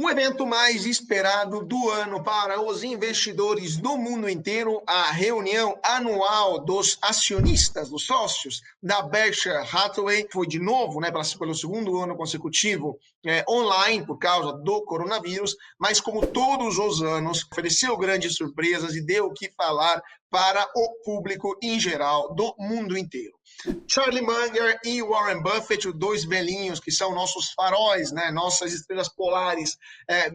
O evento mais esperado do ano para os investidores do mundo inteiro, a reunião anual dos acionistas, dos sócios da Berkshire Hathaway, foi de novo, pelo segundo ano consecutivo, online por causa do coronavírus, mas como todos os anos, ofereceu grandes surpresas e deu o que falar para o público em geral do mundo inteiro. Charlie Munger e Warren Buffett, os dois velhinhos que são nossos faróis, nossas estrelas polares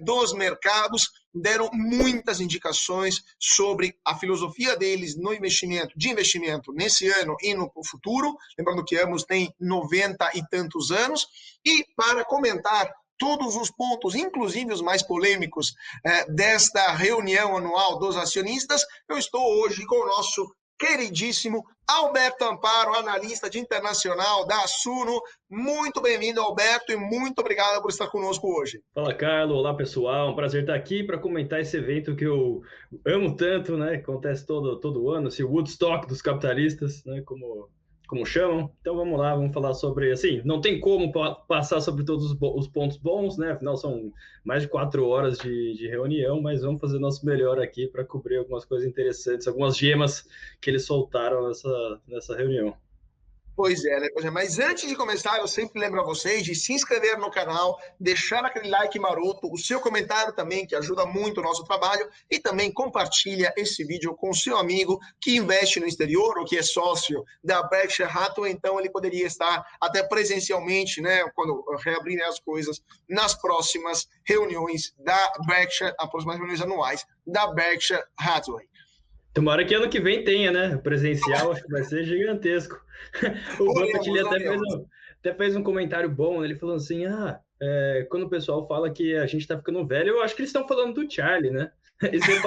dos mercados, deram muitas indicações sobre a filosofia deles no de investimento nesse ano e no futuro. Lembrando que ambos têm 90 e tantos anos. E para comentar todos os pontos, inclusive os mais polêmicos, desta reunião anual dos acionistas, eu estou hoje com o nosso queridíssimo Alberto Amparo, analista de internacional da Suno. Muito bem-vindo, Alberto, e muito obrigado por estar conosco hoje. Fala, Carlos. Olá, pessoal. Um prazer estar aqui para comentar esse evento que eu amo tanto, Acontece todo ano, esse Woodstock dos capitalistas, como chamam. Então vamos lá, vamos falar sobre, assim, não tem como passar sobre todos os pontos bons, Afinal são mais de 4 horas de reunião, mas vamos fazer o nosso melhor aqui para cobrir algumas coisas interessantes, algumas gemas que eles soltaram nessa reunião. Pois é, mas antes de começar, eu sempre lembro a vocês de se inscrever no canal, deixar aquele like maroto, o seu comentário também, que ajuda muito o nosso trabalho, e também compartilha esse vídeo com o seu amigo que investe no exterior ou que é sócio da Berkshire Hathaway, então ele poderia estar até presencialmente, quando reabrirem as coisas, nas próximas reuniões da Berkshire, as próximas reuniões anuais da Berkshire Hathaway. Tomara que ano que vem tenha, Presencial, acho que vai ser gigantesco. O Buffett até fez um comentário bom, ele falou assim, quando o pessoal fala que a gente está ficando velho, eu acho que eles estão falando do Charlie, E você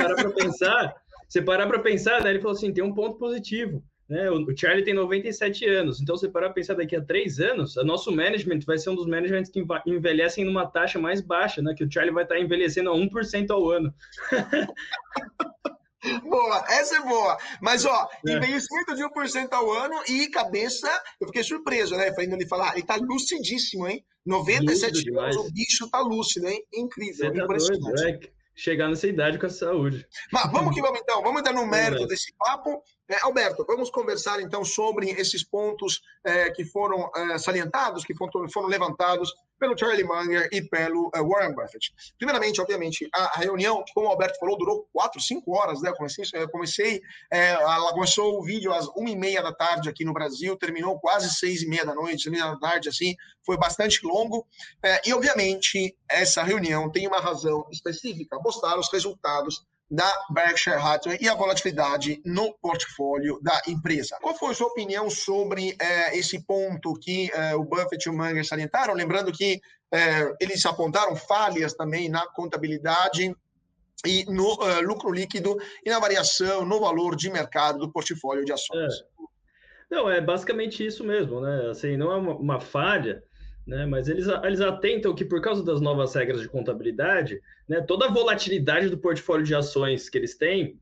parar para pensar, ele falou assim, tem um ponto positivo, O Charlie tem 97 anos, então você parar para pensar daqui a 3 anos, o nosso management vai ser um dos managements que envelhecem numa taxa mais baixa, Que o Charlie vai estar envelhecendo a 1% ao ano. Boa, essa é boa. Mas, investimento de 1% ao ano e cabeça, eu fiquei surpreso, Fazendo ele falar, ele tá lucidíssimo, hein? 97 anos, o bicho tá lúcido, hein? Incrível, você impressionante. Tá doido, chegar nessa idade com a saúde. Mas vamos que vamos, então. Vamos entrar no mérito desse papo. Alberto, vamos conversar, então, sobre esses pontos que foram salientados, que foram levantados pelo Charlie Munger e pelo Warren Buffett. Primeiramente, obviamente, a reunião, como o Alberto falou, durou 4, 5 horas, Ela começou o vídeo às 1h30 da tarde aqui no Brasil, terminou quase 6h30 da noite, 6h30 da tarde, assim, foi bastante longo. E, obviamente, essa reunião tem uma razão específica, mostrar os resultados da Berkshire Hathaway e a volatilidade no portfólio da empresa. Qual foi a sua opinião sobre esse ponto que o Buffett e o Munger salientaram? Lembrando que eles apontaram falhas também na contabilidade e no lucro líquido e na variação no valor de mercado do portfólio de ações. Não, é basicamente isso mesmo, Assim, não é uma falha, mas eles atentam que por causa das novas regras de contabilidade, toda a volatilidade do portfólio de ações que eles têm,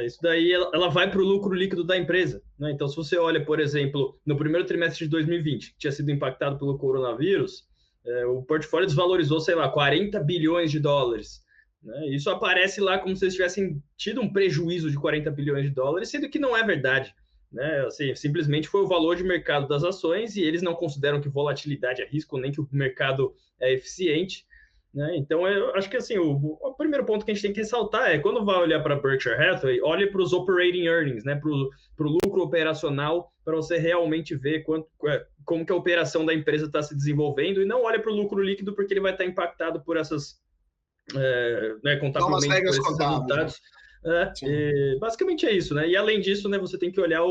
isso daí ela vai para o lucro líquido da empresa. Então, se você olha, por exemplo, no primeiro trimestre de 2020, que tinha sido impactado pelo coronavírus, o portfólio desvalorizou, 40 bilhões de dólares. Isso aparece lá como se eles tivessem tido um prejuízo de 40 bilhões de dólares, sendo que não é verdade. Assim, simplesmente foi o valor de mercado das ações e eles não consideram que volatilidade é risco, nem que o mercado é eficiente. Então, eu acho que assim, o primeiro ponto que a gente tem que ressaltar é quando vai olhar para a Berkshire Hathaway, olhe para os operating earnings, para o lucro operacional, para você realmente ver como que a operação da empresa está se desenvolvendo, e não olhe para o lucro líquido, porque ele vai estar impactado por essas contabilmente por esses resultados. Basicamente é isso, E além disso, você tem que olhar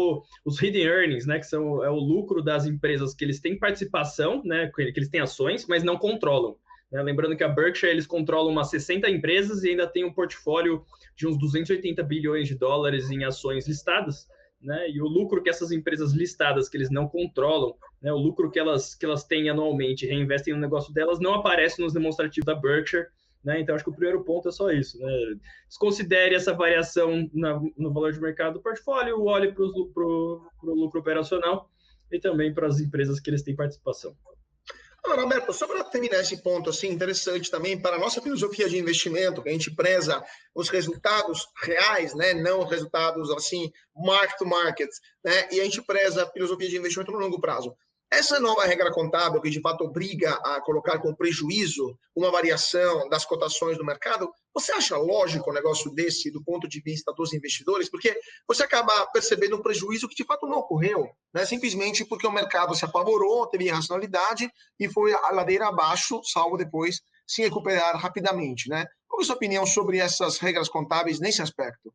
os hidden earnings, que são o lucro das empresas que eles têm participação, que eles têm ações, mas não controlam. Lembrando que a Berkshire, eles controlam umas 60 empresas e ainda tem um portfólio de uns 280 bilhões de dólares em ações listadas, E o lucro que essas empresas listadas, que eles não controlam, o lucro que elas têm anualmente, reinvestem no negócio delas, não aparece nos demonstrativos da Berkshire. Então, acho que o primeiro ponto é só isso. Desconsidere essa variação no valor de mercado do portfólio, olhe para o lucro operacional e também para as empresas que eles têm participação. Agora, Roberto, só para terminar esse ponto assim, interessante também para a nossa filosofia de investimento, que a gente preza os resultados reais, né, não os resultados assim, mark to market, né, e a gente preza a filosofia de investimento no longo prazo. Essa nova regra contábil, que de fato obriga a colocar com prejuízo uma variação das cotações do mercado, você acha lógico um negócio desse do ponto de vista dos investidores? Porque você acaba percebendo um prejuízo que de fato não ocorreu, né? Simplesmente porque o mercado se apavorou, teve irracionalidade e foi a ladeira abaixo, salvo depois se recuperar rapidamente, né? Qual é a sua opinião sobre essas regras contábeis nesse aspecto?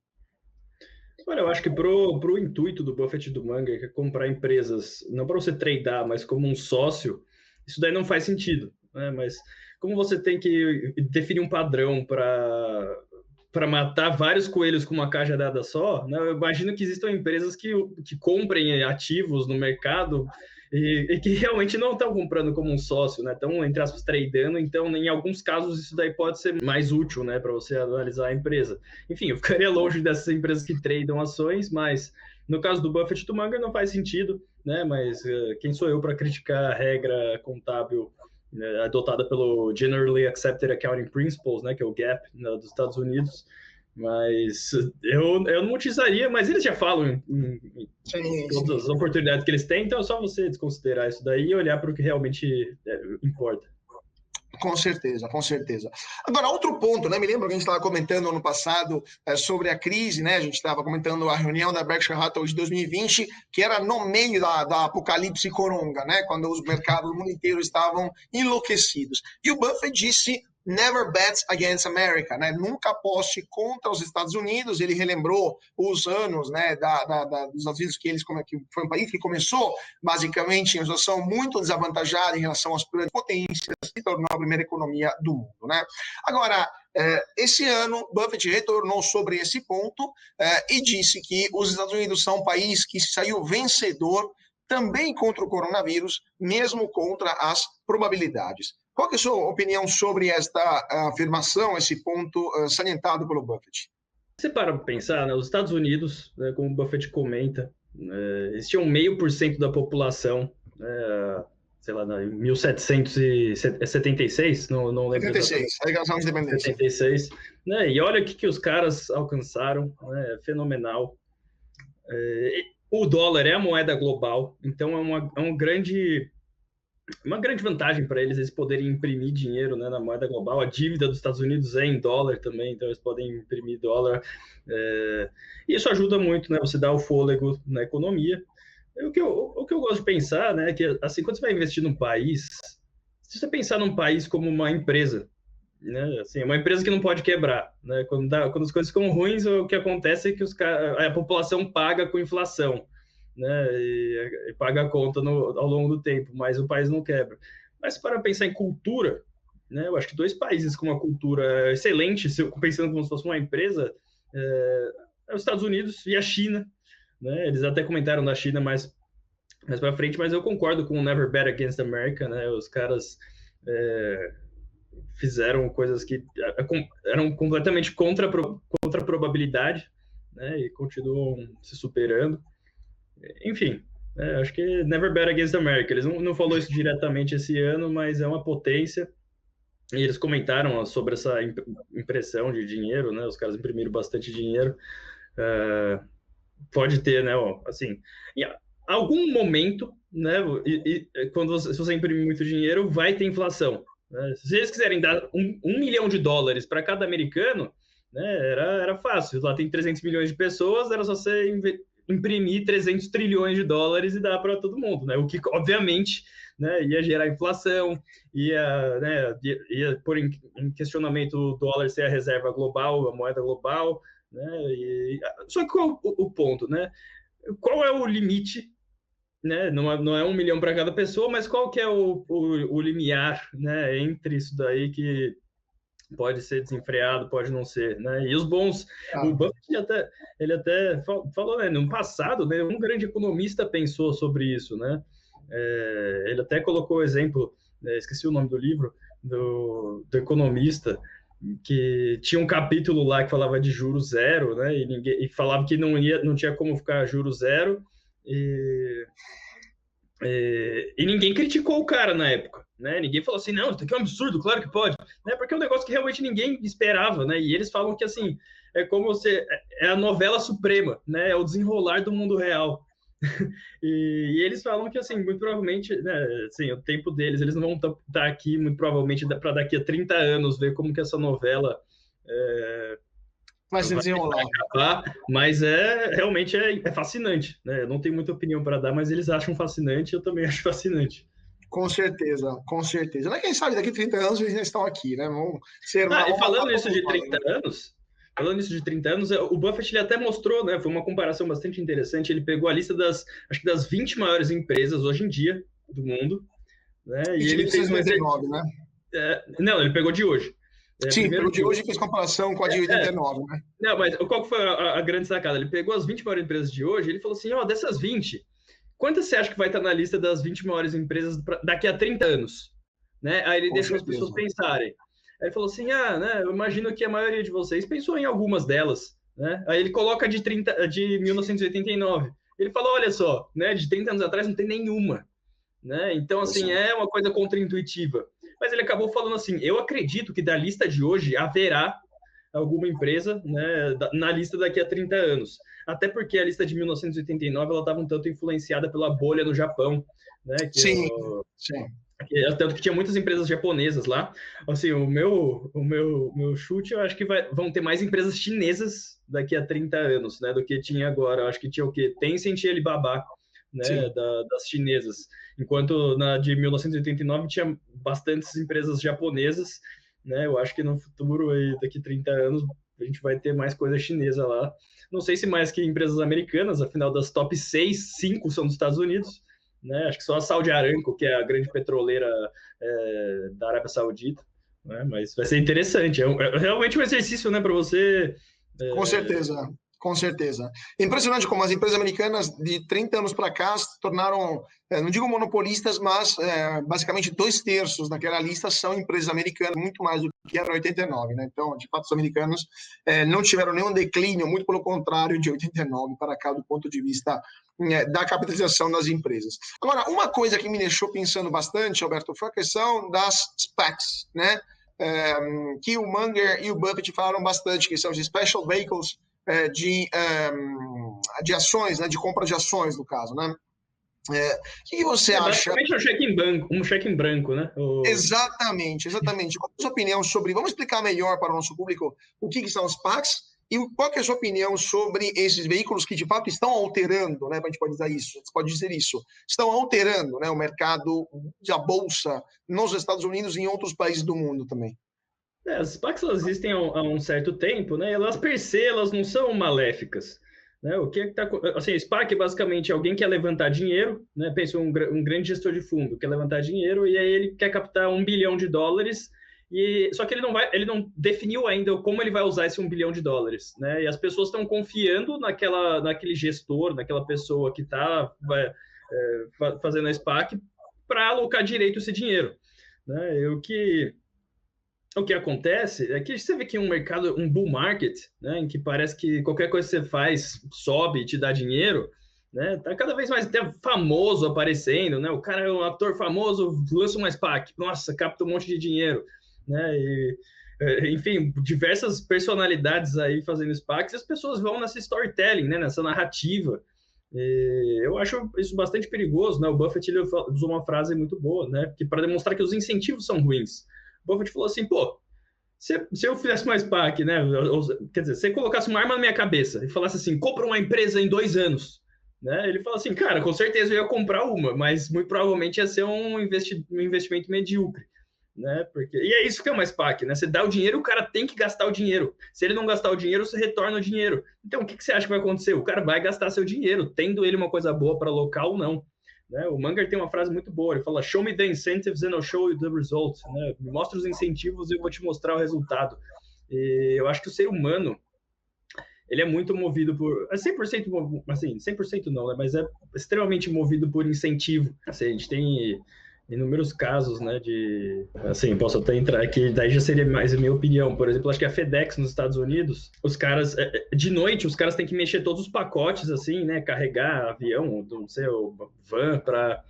Olha, eu acho que pro intuito do Buffett e do Munger, que é comprar empresas, não para você tradar, mas como um sócio, isso daí não faz sentido, né? Mas como você tem que definir um padrão para matar vários coelhos com uma cajadada só, né? Eu imagino que existam empresas que comprem ativos no mercado e que realmente não estão comprando como um sócio, né? Estão, entre aspas, tradando. Então, em alguns casos, isso daí pode ser mais útil, né, para você analisar a empresa. Enfim, eu ficaria longe dessas empresas que tradam ações, mas no caso do Buffett e do Munger não faz sentido, né? Mas quem sou eu para criticar a regra contábil adotada pelo Generally Accepted Accounting Principles, né, que é o GAAP, né, dos Estados Unidos? Mas eu não utilizaria, mas eles já falam em Sim, todas sim. as oportunidades que eles têm, então é só você desconsiderar isso daí e olhar para o que realmente importa. Com certeza, com certeza. Agora, outro ponto, né? Me lembro que a gente estava comentando ano passado sobre a crise, né? A gente estava comentando a reunião da Berkshire Hathaway de 2020, que era no meio da apocalipse coronga, né? Quando os mercados do mundo inteiro estavam enlouquecidos. E o Buffett disse never bet against America, né? Nunca aposte contra os Estados Unidos. Ele relembrou os anos, né, dos Estados Unidos que foi um país que começou basicamente em uma situação muito desavantajada em relação às potências, se tornou a primeira economia do mundo, né? Agora, esse ano, Buffett retornou sobre esse ponto e disse que os Estados Unidos são um país que saiu vencedor também contra o coronavírus, mesmo contra as probabilidades. Qual é a sua opinião sobre esta afirmação, esse ponto salientado pelo Buffett? Você para pensar, né, os Estados Unidos, né, como o Buffett comenta, eles tinham 0,5% da população, sei lá, em 1776, não lembro 76, exatamente. a declaração de independência. 76, né? E olha o que os caras alcançaram, né? Fenomenal. O dólar é a moeda global, então é uma grande vantagem para eles poderem imprimir dinheiro, né, na moeda global. A dívida dos Estados Unidos é em dólar também, então eles podem imprimir dólar. E isso ajuda muito, né? Você dá o fôlego na economia. O que eu gosto de pensar, né, é que assim, quando você vai investir num país, se você pensar num país como uma empresa, né, assim, uma empresa que não pode quebrar, né, quando as coisas ficam ruins, o que acontece é que a população paga com inflação, né, e paga a conta ao longo do tempo, mas o país não quebra. Mas para pensar em cultura, né, eu acho que dois países com uma cultura excelente, pensando como se fosse uma empresa, é os Estados Unidos e a China, né? Eles até comentaram da China mais para frente, mas eu concordo com o Never Bet Against America, né? Os caras fizeram coisas que eram completamente contra a probabilidade, né? E continuam se superando. Enfim, acho que Never Bet Against America. Eles não falou isso diretamente esse ano, mas é uma potência. E eles comentaram sobre essa impressão de dinheiro, né? Os caras imprimiram bastante dinheiro. Pode ter, né? Assim, em algum momento, né? Quando se você imprimir muito dinheiro, vai ter inflação. Né? Se eles quiserem dar $1 milhão para cada americano, né? Era fácil. Lá tem 300 milhões de pessoas, era só você imprimir 300 trilhões de dólares e dar para todo mundo, né? O que, obviamente, né, ia gerar inflação, ia pôr em questionamento o dólar ser a reserva global, a moeda global, né? Só que qual o ponto, né? Qual é o limite, né? Não é 1 milhão para cada pessoa, mas qual que é o limiar, né, entre isso daí que pode ser desenfreado, pode não ser, né? E os bons, o Buffett ele até falou, né, no passado, né, um grande economista pensou sobre isso, né? Ele até colocou o exemplo, esqueci o nome do livro, do economista, que tinha um capítulo lá que falava de juros zero, né? E falava que não tinha como ficar juros zero, e ninguém criticou o cara na época, né? Ninguém falou assim, não, isso aqui é um absurdo, claro que pode, né? Porque é um negócio que realmente ninguém esperava, né? E eles falam que, assim, é como você... É a novela suprema, né? É o desenrolar do mundo real. E eles falam que, assim, muito provavelmente, né, assim, o tempo deles, eles não vão estar aqui, muito provavelmente, para daqui a 30 anos, ver como que essa novela Vai se desenrolar. acabar, mas realmente é fascinante, né? Eu não tenho muita opinião para dar, mas eles acham fascinante, eu também acho fascinante. Com certeza, com certeza. Mas quem sabe daqui a 30 anos eles já estão aqui, né? Vão ser uma, E vão matar falando nisso todos de nós, 30 né? anos, o Buffett ele até mostrou, né? Foi uma comparação bastante interessante. Ele pegou a lista acho que das 20 maiores empresas hoje em dia do mundo, né? E E de ele fez um exercício. 1999, né? Não, ele pegou de hoje. Sim, Primeiro pelo de de hoje. hoje fez comparação com a de 89, né? Não, mas qual que foi a grande sacada? Ele pegou as 20 maiores empresas de hoje e ele falou assim: ó, dessas 20, quantas você acha que vai estar na lista das 20 maiores empresas daqui a 30 anos? Né? Aí ele Com deixou as certeza. pessoas pensarem. Aí ele falou assim: né, eu imagino que a maioria de vocês pensou em algumas delas. Né? Aí ele coloca de 1989. Ele falou: olha só, né, de 30 anos atrás não tem nenhuma. Né? Então, assim, é uma coisa contraintuitiva. Mas ele acabou falando assim: eu acredito que da lista de hoje haverá alguma empresa, né, na lista daqui a 30 anos. Até porque a lista de 1989 ela estava um tanto influenciada pela bolha no Japão, né, Sim, sim. tanto que tinha muitas empresas japonesas lá. Assim, o meu chute, eu acho que vão ter mais empresas chinesas daqui a 30 anos, né, do que tinha agora. Eu acho que tinha o quê? Tencent e Alibaba, né, das chinesas. Enquanto na de 1989 tinha bastantes empresas japonesas, né? Eu acho que no futuro, aí, daqui a 30 anos, a gente vai ter mais coisa chinesa lá. Não sei se mais que empresas americanas, afinal das top 6, 5 são dos Estados Unidos, né? Acho que só a Saudi Aramco, que é a grande petroleira da Arábia Saudita, né? Mas vai ser interessante. É realmente um exercício, né, para você. Com certeza, com certeza. Impressionante como as empresas americanas de 30 anos para cá se tornaram, não digo monopolistas, mas basicamente 2/3 daquela lista são empresas americanas, muito mais do que era em 89, né? Então, de fato, os americanos não tiveram nenhum declínio, muito pelo contrário, de 89 para cá, do ponto de vista da capitalização das empresas. Agora, uma coisa que me deixou pensando bastante, Alberto, foi a questão das SPACs, né? Que o Munger e o Buffett falaram bastante, que são os Special Vehicles de ações, né, de compra de ações, no caso, né? O que você acha? Basicamente um cheque em branco, né? Exatamente, exatamente. Qual é a sua opinião sobre... Vamos explicar melhor para o nosso público o que são os PACs e qual é a sua opinião sobre esses veículos que, de fato, estão alterando, né? A gente pode dizer isso, estão alterando, né, o mercado da bolsa nos Estados Unidos e em outros países do mundo também. As SPACs elas existem há um certo tempo, né? Elas per se, elas não são maléficas. Né? O que é que tá, assim, SPAC basicamente é alguém que quer levantar dinheiro, né? Pensa um grande gestor de fundo quer levantar dinheiro e aí ele quer captar $1 bilhão só que ele não definiu ainda como ele vai usar esse $1 bilhão, né? E as pessoas estão confiando naquele gestor, naquela pessoa que está fazendo a SPAC para alocar direito esse dinheiro, né? O que acontece é que você vê que um mercado, um bull market, né, em que parece que qualquer coisa que você faz sobe e te dá dinheiro, né, tá cada vez mais até famoso aparecendo, né, o cara é um ator famoso, lança uma SPAC, nossa, capta um monte de dinheiro, né, enfim, diversas personalidades aí fazendo SPACs, e as pessoas vão nessa storytelling, né, nessa narrativa. Eu acho isso bastante perigoso, né, o Buffett ele usou uma frase muito boa, né, que para demonstrar que os incentivos são ruins. O Buffett falou assim, pô, se eu fizesse uma SPAC, né? Quer dizer, se você colocasse uma arma na minha cabeça e falasse assim, compra uma empresa em 2 anos, né? Ele fala assim, cara, com certeza eu ia comprar uma, mas muito provavelmente ia ser um investimento medíocre, né? E é isso que é uma SPAC, né? Você dá o dinheiro, o cara tem que gastar o dinheiro. Se ele não gastar o dinheiro, você retorna o dinheiro. Então, o que você acha que vai acontecer? O cara vai gastar seu dinheiro, tendo ele uma coisa boa para alocar ou não. Né? O Munger tem uma frase muito boa, ele fala, show me the incentives and I'll show you the result. Né? Me mostra os incentivos e eu vou te mostrar o resultado. E eu acho que o ser humano, ele é muito movido por... 100%, assim, 100% não, né? Mas é extremamente movido por incentivo. Assim, a gente tem inúmeros casos, né, de, assim, posso até entrar aqui, daí já seria mais a minha opinião, por exemplo, acho que a FedEx nos Estados Unidos, os caras, de noite, os caras têm que mexer todos os pacotes, assim, né, carregar avião, não sei, o van para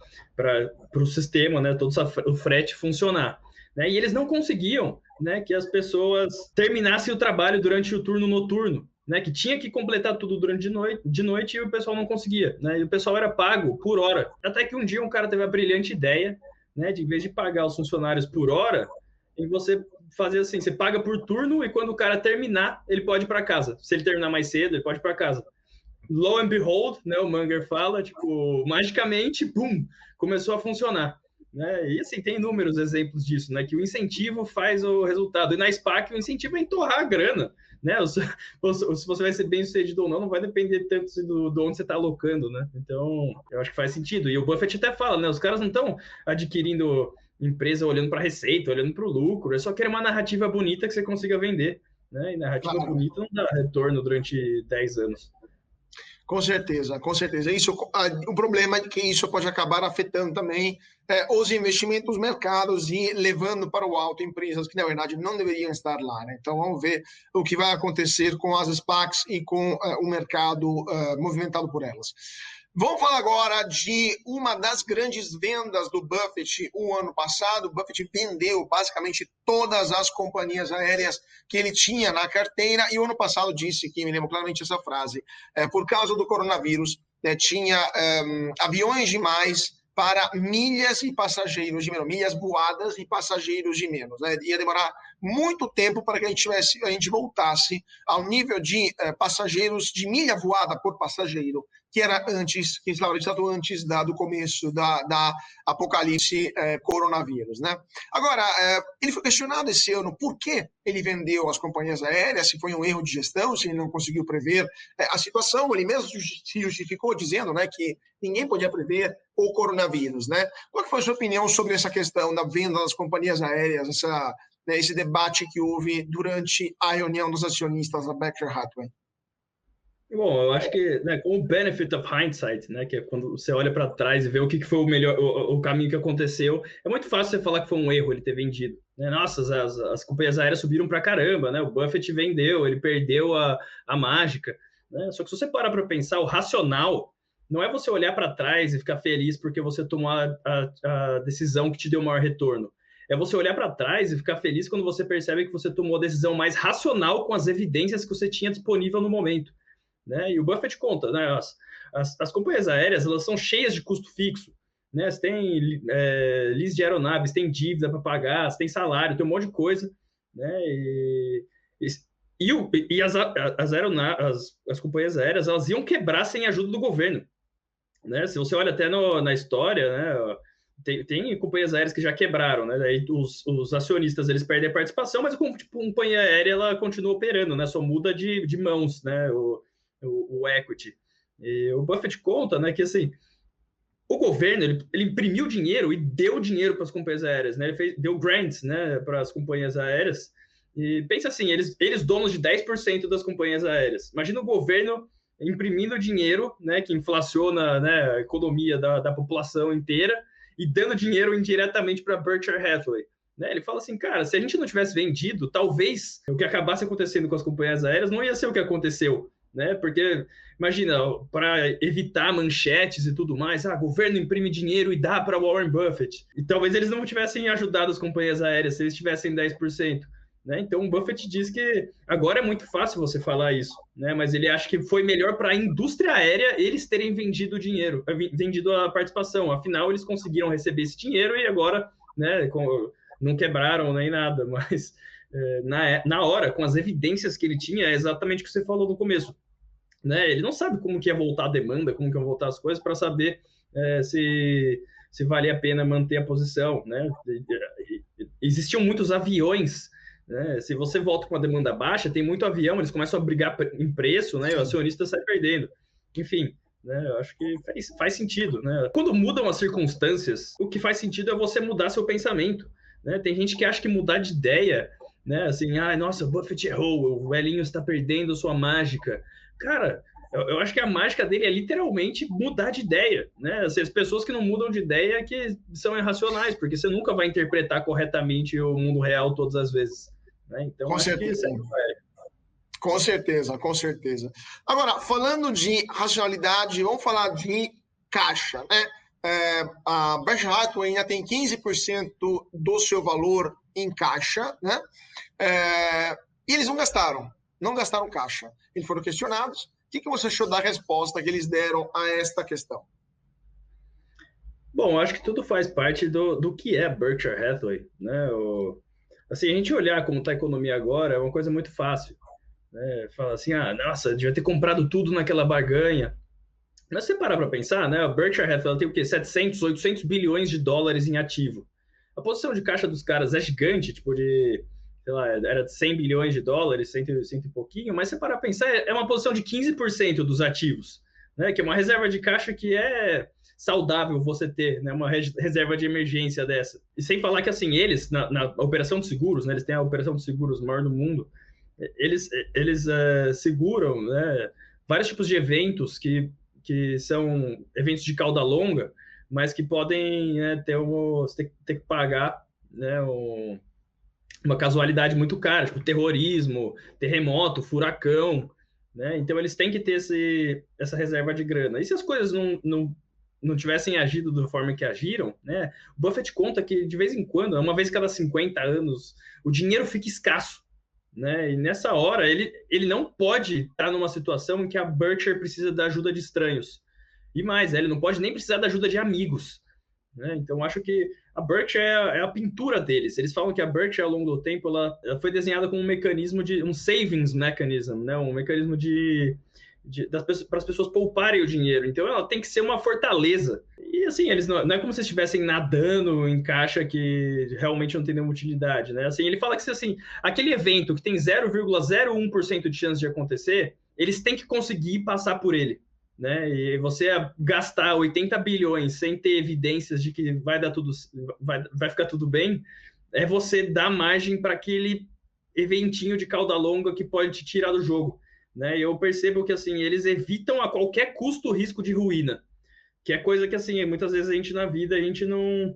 o sistema, né, todo o frete funcionar, né, e eles não conseguiam, né, que as pessoas terminassem o trabalho durante o turno noturno, né, que tinha que completar tudo durante de noite e o pessoal não conseguia, né, e o pessoal era pago por hora. Até que um dia um cara teve a brilhante ideia, né, de em vez de pagar os funcionários por hora, em você fazer assim, você paga por turno e quando o cara terminar, ele pode ir para casa. Se ele terminar mais cedo, ele pode ir para casa. Lo and behold, né, o Munger fala, tipo, magicamente, pum, começou a funcionar. Né? E assim, tem inúmeros exemplos disso, né? Que o incentivo faz o resultado. E na SPAC, o incentivo é entorrar a grana. Né? Se você vai ser bem sucedido ou não, não vai depender tanto de onde você está alocando, né? Então, eu acho que faz sentido. E o Buffett até fala, né? Os caras não estão adquirindo empresa olhando para a receita, olhando para o lucro, é só querer uma narrativa bonita que você consiga vender. Né? E narrativa bonita não dá retorno durante 10 anos. Com certeza, com certeza. O problema é que isso pode acabar afetando também os investimentos nos mercados e levando para o alto empresas que, na verdade, não deveriam estar lá. Né? Então, vamos ver o que vai acontecer com as SPACs e com o mercado movimentado por elas. Vamos falar agora de uma das grandes vendas do Buffett o ano passado. O Buffett vendeu basicamente todas as companhias aéreas que ele tinha na carteira e o ano passado disse, que me lembro claramente essa frase, por causa do coronavírus, tinha aviões demais para milhas e passageiros de menos, milhas voadas e passageiros de menos. Né? Ia demorar muito tempo para que a gente voltasse ao nível de passageiros de milha voada por passageiro, que era antes, que estava registrado antes do começo da apocalipse coronavírus. Né? Agora, ele foi questionado esse ano por que ele vendeu as companhias aéreas, se foi um erro de gestão, se ele não conseguiu prever a situação. Ele mesmo se justificou dizendo, né, que ninguém podia prever o coronavírus. Né? Qual foi a sua opinião sobre essa questão da venda das companhias aéreas, esse debate que houve durante a reunião dos acionistas da Berkshire Hathaway? Bom, eu acho que, né, com o benefit of hindsight, né, que é quando você olha para trás e vê o que foi o melhor, o caminho que aconteceu, é muito fácil você falar que foi um erro ele ter vendido. Né? Nossa, as companhias aéreas subiram para caramba, né? O Buffett vendeu, ele perdeu a mágica. Né? Só que se você parar para pensar, o racional não é você olhar para trás e ficar feliz porque você tomou a decisão que te deu o maior retorno. É você olhar para trás e ficar feliz quando você percebe que você tomou a decisão mais racional com as evidências que você tinha disponível no momento. Né? E o Buffett conta, né? As companhias aéreas, elas são cheias de custo fixo, né? Você tem lease de aeronaves, tem dívida para pagar, você tem salário, tem um monte de coisa, né? E as companhias aéreas, elas iam quebrar sem a ajuda do governo, né? Se você olha até na história, né? Tem companhias aéreas que já quebraram, né? Daí os acionistas, eles perdem a participação, mas a companhia aérea, ela continua operando, né? Só muda de mãos, né? O equity. E o Buffett conta, né, que assim, o governo ele imprimiu dinheiro e deu dinheiro para as companhias aéreas, né? Ele deu grants, né, para as companhias aéreas. E pensa assim, eles donos de 10% das companhias aéreas. Imagina o governo imprimindo dinheiro, né, que inflaciona, né, a economia da população inteira e dando dinheiro indiretamente para Berkshire Hathaway. Né? Ele fala assim, cara, se a gente não tivesse vendido, talvez o que acabasse acontecendo com as companhias aéreas não ia ser o que aconteceu. Né? Porque, imagina, para evitar manchetes e tudo mais, o governo imprime dinheiro e dá para Warren Buffett. E talvez eles não tivessem ajudado as companhias aéreas se eles tivessem 10%. Né? Então, o Buffett diz que agora é muito fácil você falar isso, né? Mas ele acha que foi melhor para a indústria aérea eles terem vendido o dinheiro, vendido a participação. Afinal, eles conseguiram receber esse dinheiro e agora, né, não quebraram nem nada, mas na hora, com as evidências que ele tinha, é exatamente o que você falou no começo. Né? Ele não sabe como que ia voltar a demanda, como que iam voltar as coisas, para saber se valia a pena manter a posição. Né? Existiam muitos aviões, né? Se você volta com a demanda baixa, tem muito avião, eles começam a brigar em preço, né? E o acionista sai perdendo. Enfim, né? Eu acho que faz sentido. Né? Quando mudam as circunstâncias, o que faz sentido é você mudar seu pensamento. Né? Tem gente que acha que mudar de ideia, né? Assim, nossa, o Buffett errou, o velhinho está perdendo sua mágica. Cara, eu acho que a mágica dele é literalmente mudar de ideia, né? Assim, as pessoas que não mudam de ideia que são irracionais, porque você nunca vai interpretar corretamente o mundo real todas as vezes, né? Então, Com acho que certeza. isso é... Com certeza, com certeza. Agora, falando de racionalidade, vamos falar de caixa, né? A Berkshire Hathaway ainda tem 15% do seu valor em caixa, né? E eles não gastaram caixa. Eles foram questionados. O que você achou da resposta que eles deram a esta questão? Bom, acho que tudo faz parte do que é Berkshire Hathaway, né? Assim, a gente olhar como está a economia agora é uma coisa muito fácil, né? Fala assim, nossa, devia ter comprado tudo naquela barganha. Mas se você parar para pensar, né? A Berkshire Hathaway tem o quê? 700, 800 bilhões de dólares em ativo. A posição de caixa dos caras é gigante, tipo de, sei lá, era de 100 bilhões de dólares, cento e pouquinho, mas se parar para pensar, é uma posição de 15% dos ativos, né? Que é uma reserva de caixa que é saudável você ter, né? Uma reserva de emergência dessa. E sem falar que, assim, eles, na operação de seguros, né? Eles têm a operação de seguros maior do mundo, eles seguram, né? Vários tipos de eventos que são eventos de cauda longa, mas que podem, né, ter que pagar, né, uma casualidade muito cara, tipo terrorismo, terremoto, furacão, né? Então eles têm que ter essa reserva de grana. E se as coisas não tivessem agido da forma que agiram, né? O Buffett conta que de vez em quando, uma vez cada 50 anos, o dinheiro fica escasso, né? E nessa hora ele não pode estar numa situação em que a Berkshire precisa da ajuda de estranhos. E mais, ele não pode nem precisar da ajuda de amigos, né? Então acho que a Berkshire é a pintura deles. Eles falam que a Berkshire ao longo do tempo ela foi desenhada como um mecanismo um savings mechanism, né? Um mecanismo para as pessoas pouparem o dinheiro. Então ela tem que ser uma fortaleza. E assim, eles não é como se estivessem nadando em caixa que realmente não tem nenhuma utilidade, né? Assim, ele fala que assim, aquele evento que tem 0,01% de chance de acontecer, eles têm que conseguir passar por ele, né? E você gastar 80 bilhões sem ter evidências de que vai ficar tudo bem, é você dar margem para aquele eventinho de cauda longa que pode te tirar do jogo, né? E eu percebo que assim, eles evitam a qualquer custo o risco de ruína, que é coisa que assim, muitas vezes a gente na vida a gente não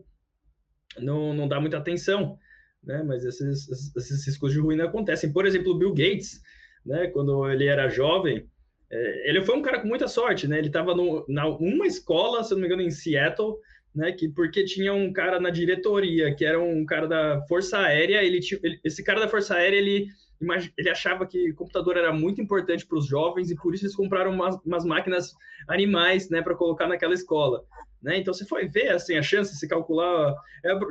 dá muita atenção, né? Mas esses riscos de ruína acontecem. Por exemplo, o Bill Gates, né, quando ele era jovem, ele foi um cara com muita sorte, né? Ele estava numa escola, se não me engano, em Seattle, né? Porque tinha um cara na diretoria, que era um cara da Força Aérea. Esse cara da Força Aérea, ele achava que computador era muito importante para os jovens e por isso eles compraram umas máquinas animais, né? Para colocar naquela escola, né? Então, você foi ver, assim, a chance, se calcular,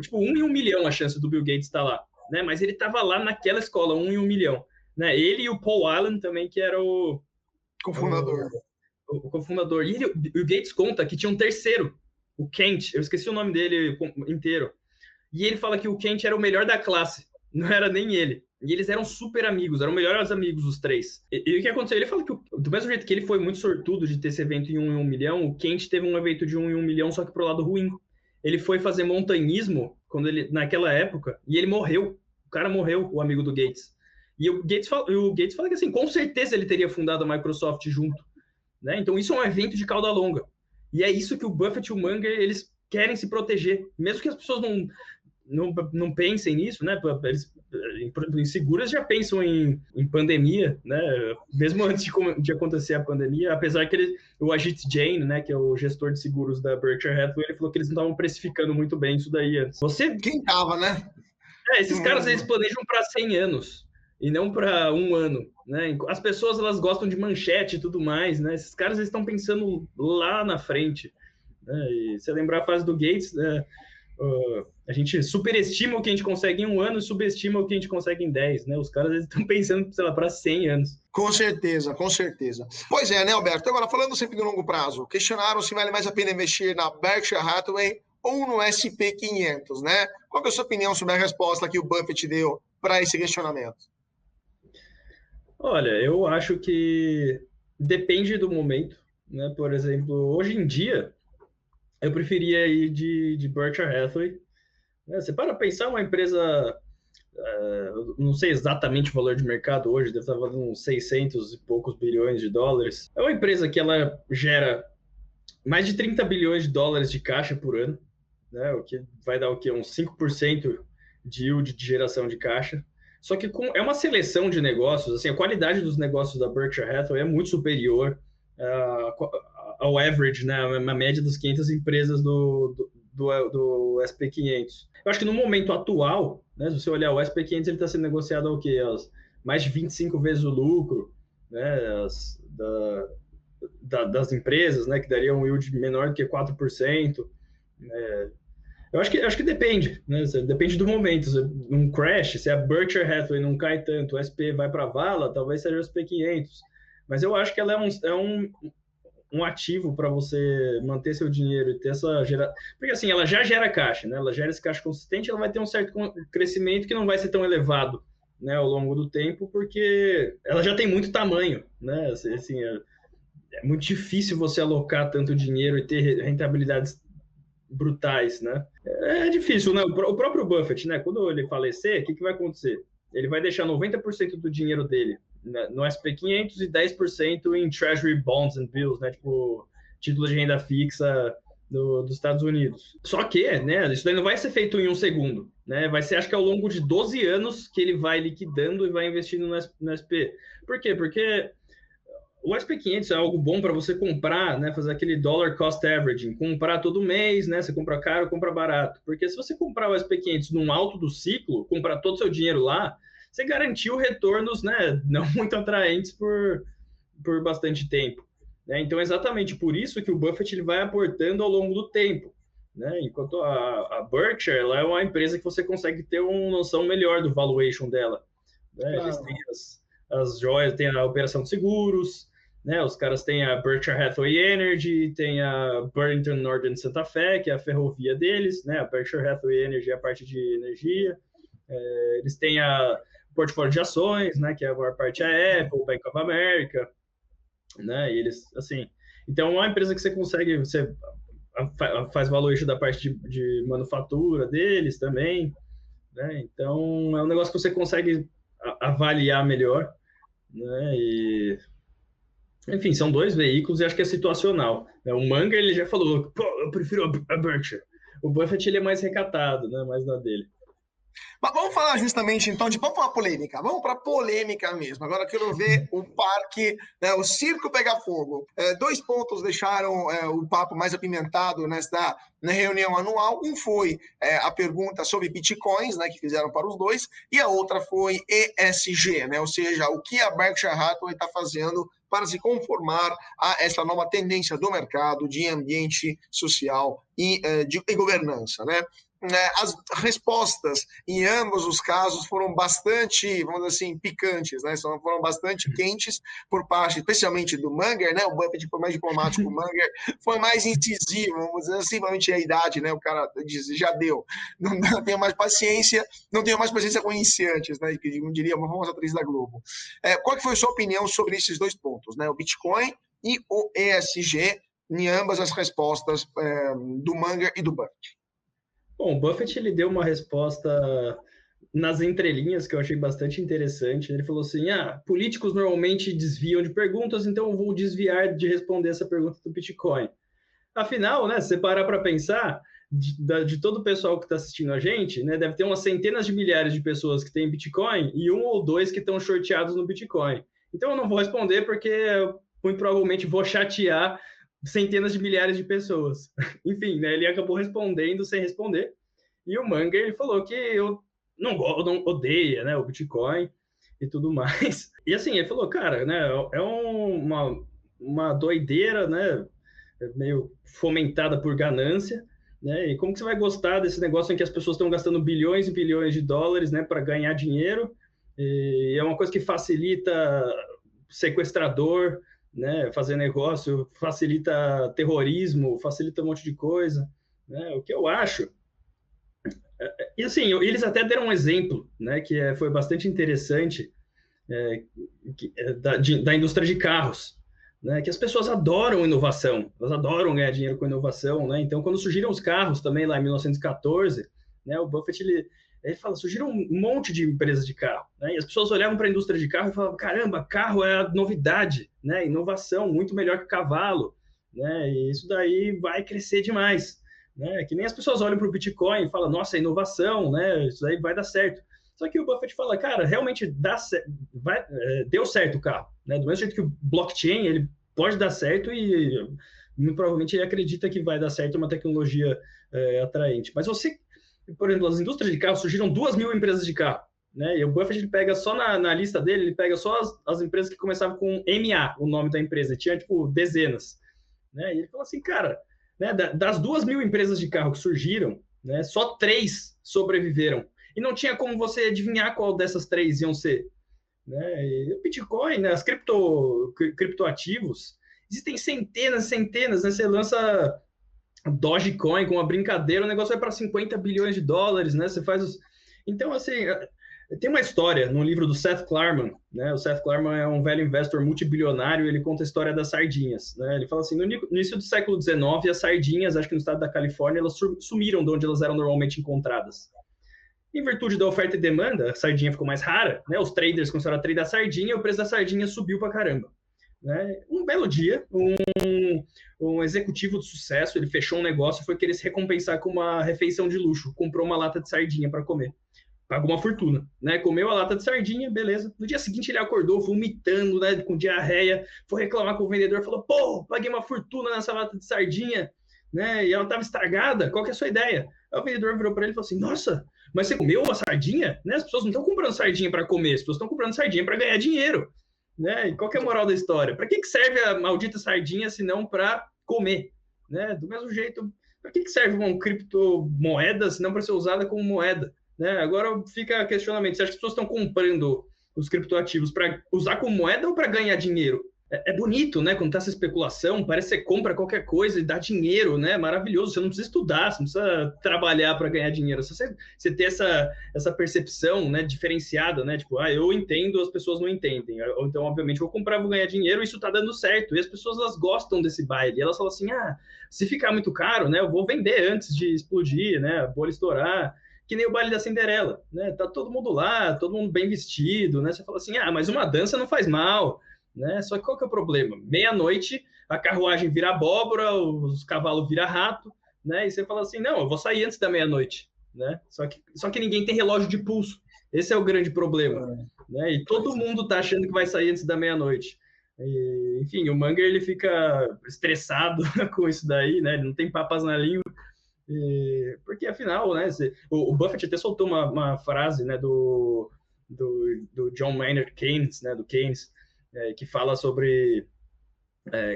tipo 1 em 1 milhão a chance do Bill Gates estar lá, né? Mas ele estava lá naquela escola, 1 em 1 milhão, né? Ele e o Paul Allen também, que era o cofundador. O cofundador. E o Gates conta que tinha um terceiro, o Kent, eu esqueci o nome dele inteiro. E ele fala que o Kent era o melhor da classe, não era nem ele. E eles eram super amigos, eram melhores amigos os três. E o que aconteceu? Ele fala que, do mesmo jeito que ele foi muito sortudo de ter esse evento em 1 em 1 milhão, o Kent teve um evento de 1 em 1 milhão, só que pro lado ruim. Ele foi fazer montanhismo naquela época e ele morreu. O cara morreu, o amigo do Gates. E o Gates fala que, assim, com certeza ele teria fundado a Microsoft junto, né? Então, isso é um evento de cauda longa. E é isso que o Buffett e o Munger, eles querem se proteger. Mesmo que as pessoas não pensem nisso, né? Eles, em seguras, já pensam em pandemia, né? Mesmo antes de acontecer a pandemia, apesar que o Ajit Jain, né, que é o gestor de seguros da Berkshire Hathaway, ele falou que eles não estavam precificando muito bem isso daí antes. Quem tava, né? Esses caras, eles planejam para 100 anos e não para 1 ano, né? As pessoas, elas gostam de manchete e tudo mais, né? Esses caras, eles estão pensando lá na frente, né? E se lembrar a fase do Gates, né? A gente superestima o que a gente consegue em 1 ano e subestima o que a gente consegue em 10, né? Os caras estão pensando, sei lá, para 100 anos. Com certeza, com certeza. Pois é, né, Alberto? Agora, falando sempre do longo prazo, questionaram se vale mais a pena investir na Berkshire Hathaway ou no S&P 500, né? Qual é a sua opinião sobre a resposta que o Buffett deu para esse questionamento? Olha, eu acho que depende do momento, né? Por exemplo, hoje em dia, eu preferia ir de Berkshire Hathaway. Você para pensar uma empresa não sei exatamente o valor de mercado hoje, deve estar valendo uns 600 e poucos bilhões de dólares. É uma empresa que ela gera mais de 30 bilhões de dólares de caixa por ano, né? O que vai dar o quê? Uns 5% de yield de geração de caixa. Só que é uma seleção de negócios, assim, a qualidade dos negócios da Berkshire Hathaway é muito superior ao average, né? A média das 500 empresas do SP500. Eu acho que no momento atual, né, se você olhar o SP500, ele está sendo negociado ao quê? Mais de 25 vezes o lucro, né, das empresas, né, que daria um yield menor do que 4%. Eu acho que depende, né? Depende do momento. Um crash, se a Berkshire Hathaway não cai tanto, o SP vai para a vala, talvez seja o SP500. Mas eu acho que ela é um ativo para você manter seu dinheiro e ter essa geração. Porque assim, ela já gera caixa, né? Ela gera esse caixa consistente, ela vai ter um certo crescimento que não vai ser tão elevado, né, ao longo do tempo, porque ela já tem muito tamanho, né? Assim, é muito difícil você alocar tanto dinheiro e ter rentabilidades brutais, né? É difícil, né? O próprio Buffett, né? Quando ele falecer, o que vai acontecer? Ele vai deixar 90% do dinheiro dele no SP500 e 10% em Treasury Bonds and Bills, né? Tipo, título de renda fixa dos Estados Unidos. Só que, né? Isso daí não vai ser feito em um segundo, né? Vai ser, acho que ao longo de 12 anos que ele vai liquidando e vai investindo no SP. Por quê? Porque o SP500 é algo bom para você comprar, né? Fazer aquele dollar cost averaging, comprar todo mês, né? Você compra caro, compra barato. Porque se você comprar o SP500 num alto do ciclo, comprar todo o seu dinheiro lá, você garantiu retornos, né? Não muito atraentes por bastante tempo, né? Então, é exatamente por isso que o Buffett ele vai aportando ao longo do tempo, né? Enquanto a Berkshire, ela é uma empresa que você consegue ter uma noção melhor do valuation dela, né? Claro. Eles têm as joias, tem a operação de seguros, né? Os caras têm a Berkshire Hathaway Energy, tem a Burlington Northern Santa Fe, que é a ferrovia deles, né? A Berkshire Hathaway Energy é a parte de energia. Eles têm a portfólio de ações, né? Que é a maior parte a Apple, Bank of America, né? E eles, assim... Então, é uma empresa que você consegue... Você faz valuation da parte de manufatura deles também, né? Então, é um negócio que você consegue avaliar melhor, né? E, enfim, são dois veículos e acho que é situacional, né? O Munger, ele já falou, pô, eu prefiro a Berkshire. O Buffett, ele é mais recatado, né? Mais na dele. Mas vamos falar justamente, então, vamos falar polêmica. Vamos para polêmica mesmo. Agora eu quero ver o parque, né, o circo pegar fogo. 2 pontos deixaram o papo mais apimentado na reunião anual. Um foi a pergunta sobre bitcoins, né, que fizeram para os dois, e a outra foi ESG, né, ou seja, o que a Berkshire Hathaway está fazendo para se conformar a essa nova tendência do mercado de ambiente social e governança, né? As respostas em ambos os casos foram bastante, vamos dizer assim, picantes, né? Foram bastante quentes por parte, especialmente do Munger, né? O Buffett foi mais diplomático, o Munger foi mais incisivo, vamos dizer assim, provavelmente a idade, né? O cara diz, já deu, não tenho mais paciência, com iniciantes, né? Que não diria uma famosa atriz da Globo. Qual que foi a sua opinião sobre esses 2 pontos, né? O Bitcoin e o ESG, em ambas as respostas do Munger e do Buffett? Bom, o Buffett ele deu uma resposta nas entrelinhas que eu achei bastante interessante. Ele falou assim, políticos normalmente desviam de perguntas, então eu vou desviar de responder essa pergunta do Bitcoin. Afinal, né, se você parar para pensar, de todo o pessoal que está assistindo a gente, né, deve ter umas centenas de milhares de pessoas que têm Bitcoin e 1 ou 2 que estão shorteados no Bitcoin. Então eu não vou responder porque eu, muito provavelmente vou chatear centenas de milhares de pessoas. Enfim, né, ele acabou respondendo sem responder. E o Munger ele falou que eu não odeia, né, o Bitcoin e tudo mais. E assim, ele falou, cara, né, é uma doideira, né, meio fomentada por ganância, né? E como que você vai gostar desse negócio em que as pessoas estão gastando bilhões e bilhões de dólares, né, para ganhar dinheiro? E é uma coisa que facilita sequestrador, né, fazer negócio, facilita terrorismo, facilita um monte de coisa, né? O que eu acho. E assim, eles até deram um exemplo, né, que foi bastante interessante, da indústria de carros, né, que as pessoas adoram inovação, elas adoram ganhar dinheiro com inovação, né? Então, quando surgiram os carros também lá em 1914, né, o Buffett Ele fala, surgiram um monte de empresas de carro, né? E as pessoas olhavam para a indústria de carro e falavam, caramba, carro é a novidade, né? Inovação, muito melhor que cavalo, né? E isso daí vai crescer demais, né? Que nem as pessoas olham para o Bitcoin e falam, nossa, inovação, né? Isso daí vai dar certo. Só que o Buffett fala, cara, realmente deu certo o carro, né? Do mesmo jeito que o blockchain, ele pode dar certo e muito provavelmente ele acredita que vai dar certo uma tecnologia atraente. Mas por exemplo, as indústrias de carro, surgiram 2.000 empresas de carro, né? E o Buffett ele pega só na lista dele, ele pega só as empresas que começavam com MA, o nome da empresa, tinha tipo dezenas, né? E ele fala assim, cara, né, das 2.000 empresas de carro que surgiram, né, só 3 sobreviveram. E não tinha como você adivinhar qual dessas 3 iam ser, né? E o Bitcoin, né, as criptoativos, existem centenas, né? Você lança Dogecoin com uma brincadeira, o negócio vai para 50 bilhões de dólares, né? Você faz os... Então, assim, tem uma história no livro do Seth Klarman, né? O Seth Klarman é um velho investor multibilionário, ele conta a história das sardinhas, né? Ele fala assim, no início do século XIX, as sardinhas, acho que no estado da Califórnia, elas sumiram de onde elas eram normalmente encontradas. Em virtude da oferta e demanda, a sardinha ficou mais rara, né? Os traders começaram a tradear a sardinha e o preço da sardinha subiu pra caramba, né? Um belo dia, um executivo de sucesso, ele fechou um negócio e foi querer se recompensar com uma refeição de luxo. Comprou uma lata de sardinha para comer. Pagou uma fortuna, né? Comeu a lata de sardinha, beleza. No dia seguinte ele acordou vomitando, né? Com diarreia, foi reclamar com o vendedor, falou, pô, paguei uma fortuna nessa lata de sardinha, né? E ela estava estragada, qual que é a sua ideia? Aí o vendedor virou para ele e falou assim, nossa, mas você comeu uma sardinha? Né? As pessoas não estão comprando sardinha para comer, as pessoas estão comprando sardinha para ganhar dinheiro. Né? E qual que é a moral da história? Para que serve a maldita sardinha se não para comer? Né? Do mesmo jeito, para que serve uma criptomoeda se não para ser usada como moeda? Né? Agora fica questionamento, você acha que as pessoas estão comprando os criptoativos para usar como moeda ou para ganhar dinheiro? É bonito, né? Quando tá essa especulação, parece que você compra qualquer coisa e dá dinheiro, né? Maravilhoso. Você não precisa estudar, você não precisa trabalhar para ganhar dinheiro. Se você ter essa percepção, né, diferenciada, né? Tipo, eu entendo, as pessoas não entendem. Então, obviamente, vou comprar, vou ganhar dinheiro, isso tá dando certo. E as pessoas, elas gostam desse baile. E elas falam assim, se ficar muito caro, né? Eu vou vender antes de explodir, né? A bolha estourar. Que nem o baile da Cinderela, né? Tá todo mundo lá, todo mundo bem vestido, né? Você fala assim, mas uma dança não faz mal. Né? Só que qual que é o problema? Meia-noite, a carruagem vira abóbora, os cavalos viram rato, né? E você fala assim, não, eu vou sair antes da meia-noite, né? Só que ninguém tem relógio de pulso. Esse é o grande problema, né? E todo mundo tá achando que vai sair antes da meia-noite. Enfim, o Munger, ele fica estressado com isso daí, né? Ele não tem papas na língua. Porque, afinal, né? O Buffett até soltou uma frase, né? Do John Maynard Keynes, né? Do Keynes, que fala sobre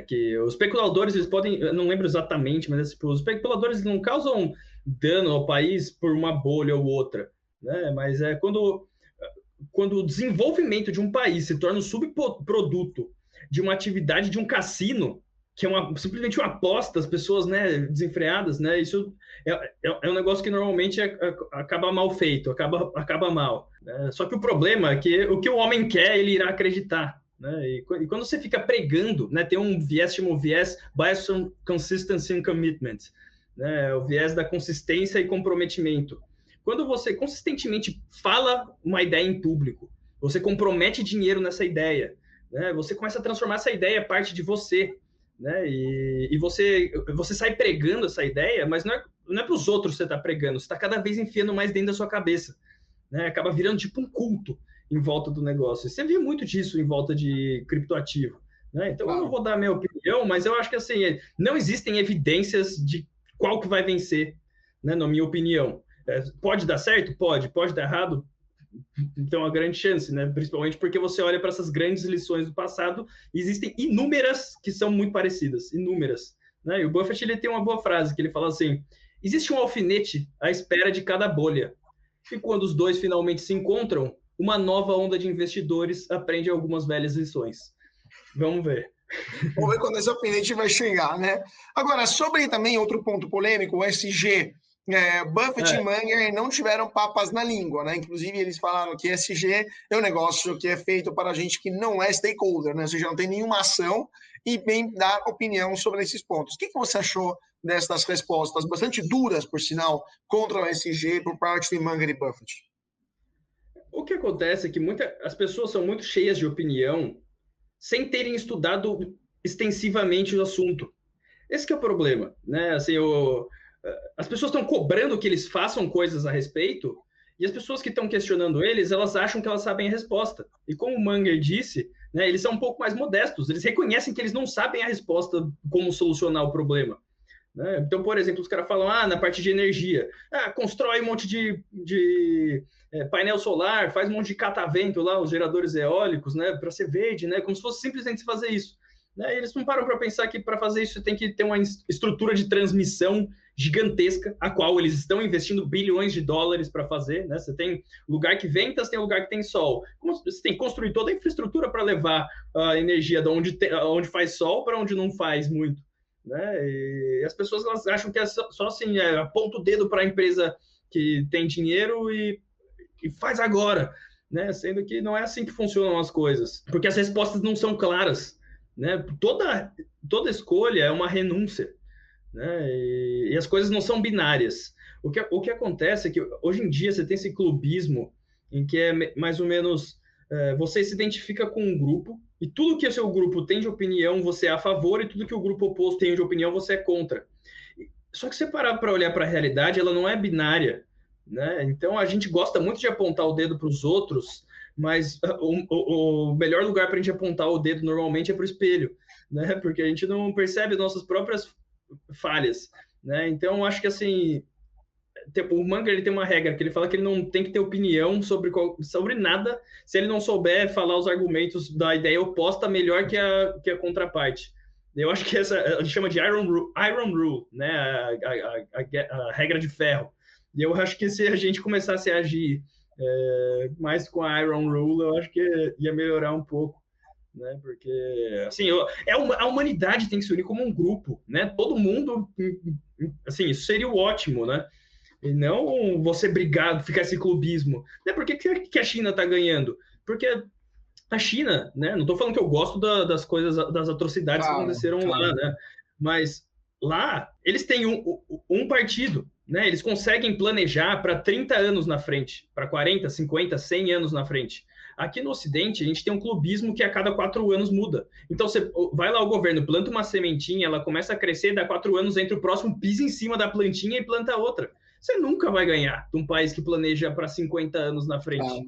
que os especuladores, eles podem, eu não lembro exatamente, mas os especuladores não causam dano ao país por uma bolha ou outra, né? Mas quando o desenvolvimento de um país se torna um subproduto de uma atividade de um cassino, que é simplesmente uma aposta, as pessoas, né, desenfreadas, né? Isso é um negócio que normalmente acaba mal feito, acaba mal. Né? Só que o problema é que o que o homem quer, ele irá acreditar. Né? E quando você fica pregando, né, tem um viés chamado viés Bias on Consistency and Commitment, né, o viés da consistência e comprometimento. Quando você consistentemente fala uma ideia em público, você compromete dinheiro nessa ideia, né, você começa a transformar essa ideia parte de você, né, e você sai pregando essa ideia, mas não é para os outros que você está pregando, você está cada vez enfiando mais dentro da sua cabeça, né, acaba virando tipo um culto em volta do negócio. Você vê muito disso em volta de criptoativo, né? Então, eu não vou dar a minha opinião, mas eu acho que, assim, não existem evidências de qual que vai vencer, né, na minha opinião. Pode dar certo? Pode dar errado? Então, uma grande chance, né? Principalmente porque você olha para essas grandes lições do passado, existem inúmeras que são muito parecidas, inúmeras, né? E o Buffett, ele tem uma boa frase, que ele fala assim, existe um alfinete à espera de cada bolha, e quando os dois finalmente se encontram, uma nova onda de investidores aprende algumas velhas lições. Vamos ver. Vamos ver quando esse alfinete vai chegar, né? Agora, sobre também outro ponto polêmico, o SG. Buffett e Munger não tiveram papas na língua, né? Inclusive, eles falaram que SG é um negócio que é feito para gente que não é stakeholder, né? Ou seja, não tem nenhuma ação e vem dar opinião sobre esses pontos. O que você achou dessas respostas, bastante duras, por sinal, contra o SG por parte de Munger e Buffett? O que acontece é que as pessoas são muito cheias de opinião sem terem estudado extensivamente o assunto. Esse que é o problema, né? Assim, as pessoas estão cobrando que eles façam coisas a respeito, e as pessoas que estão questionando eles, elas acham que elas sabem a resposta. E como o Munger disse, né, eles são um pouco mais modestos, eles reconhecem que eles não sabem a resposta, como solucionar o problema. Né? Então, por exemplo, os caras falam, na parte de energia, constrói um monte de painel solar, faz um monte de catavento lá, os geradores eólicos, né, para ser verde, né, como se fosse simplesmente fazer isso. Né? E eles não param para pensar que para fazer isso você tem que ter uma estrutura de transmissão gigantesca, a qual eles estão investindo bilhões de dólares para fazer. Né? Você tem lugar que venta, você tem lugar que tem sol. Você tem que construir toda a infraestrutura para levar a energia de onde faz sol para onde não faz muito. Né? E as pessoas elas acham que é só assim, aponta o dedo para a empresa que tem dinheiro e faz agora. Né? Sendo que não é assim que funcionam as coisas. Porque as respostas não são claras. Né? Toda escolha é uma renúncia, né? E as coisas não são binárias. O que acontece é que hoje em dia você tem esse clubismo em que é mais ou menos você se identifica com um grupo e tudo que o seu grupo tem de opinião você é a favor e tudo que o grupo oposto tem de opinião você é contra. Só que se você parar para olhar para a realidade, ela não é binária. Né? Então a gente gosta muito de apontar o dedo para os outros, mas o melhor lugar para a gente apontar o dedo normalmente é para o espelho, né? Porque a gente não percebe nossas próprias falhas. Né? Então, acho que assim, o Munger ele tem uma regra que ele fala que ele não tem que ter opinião sobre nada se ele não souber falar os argumentos da ideia oposta melhor que a contraparte. Eu acho que essa a gente chama de Iron Rule, né? A regra de ferro. E eu acho que se a gente começasse a agir mais com a Iron Rule, eu acho que ia melhorar um pouco, né? Porque assim, a humanidade tem que se unir como um grupo, né? Todo mundo, assim, isso seria o ótimo, né? E não você brigar, ficar esse clubismo. Né? Por que a China está ganhando? Porque a China, né? Não estou falando que eu gosto das coisas, das atrocidades que aconteceram lá, né? Mas lá eles têm um partido. Né, eles conseguem planejar para 30 anos na frente, para 40, 50, 100 anos na frente. Aqui no Ocidente, a gente tem um clubismo que a cada 4 anos muda. Então, você vai lá o governo, planta uma sementinha, ela começa a crescer, dá 4 anos, entra o próximo, pisa em cima da plantinha e planta outra. Você nunca vai ganhar de um país que planeja para 50 anos na frente.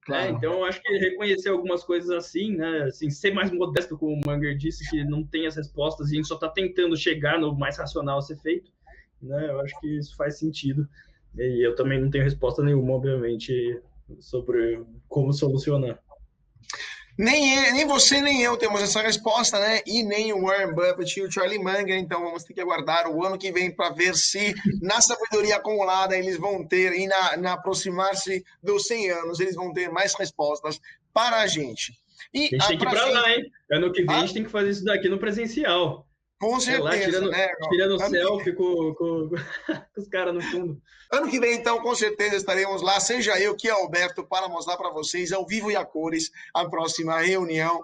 Claro. Então, eu acho que reconhecer algumas coisas assim, né, assim, ser mais modesto, como o Munger disse, que não tem as respostas e a gente só está tentando chegar no mais racional a ser feito. Né? Eu acho que isso faz sentido. E eu também não tenho resposta nenhuma, obviamente, sobre como solucionar. Nem você nem eu temos essa resposta, né? E nem o Warren Buffett e o Charlie Munger. Então vamos ter que aguardar o ano que vem para ver se na sabedoria acumulada eles vão ter, e na aproximar-se dos 100 anos, eles vão ter mais respostas para a gente. E a gente tem que ir para lá, hein? Ano que vem a gente tem que fazer isso daqui no presencial. Com certeza, tirando selfie com os caras no fundo. Ano que vem, então, com certeza estaremos lá, seja eu que é Alberto, para mostrar para vocês, ao vivo e a cores, a próxima reunião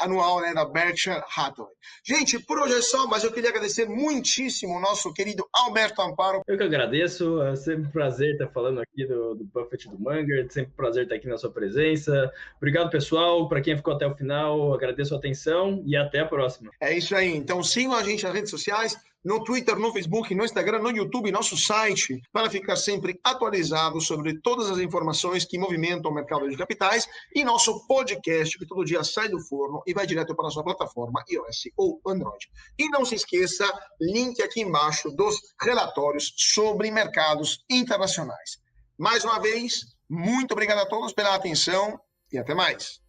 anual, né, da Berkshire Hathaway. Gente, por hoje é só, mas eu queria agradecer muitíssimo o nosso querido Alberto Amparo. Eu que agradeço, é sempre um prazer estar falando aqui do Buffett e do Munger, sempre um prazer estar aqui na sua presença. Obrigado, pessoal, para quem ficou até o final, agradeço a atenção e até a próxima. É isso aí, então sigam a gente nas redes sociais, no Twitter, no Facebook, no Instagram, no YouTube, nosso site, para ficar sempre atualizado sobre todas as informações que movimentam o mercado de capitais, e nosso podcast, que todo dia sai do forno e vai direto para a sua plataforma iOS ou Android. E não se esqueça, link aqui embaixo dos relatórios sobre mercados internacionais. Mais uma vez, muito obrigado a todos pela atenção e até mais.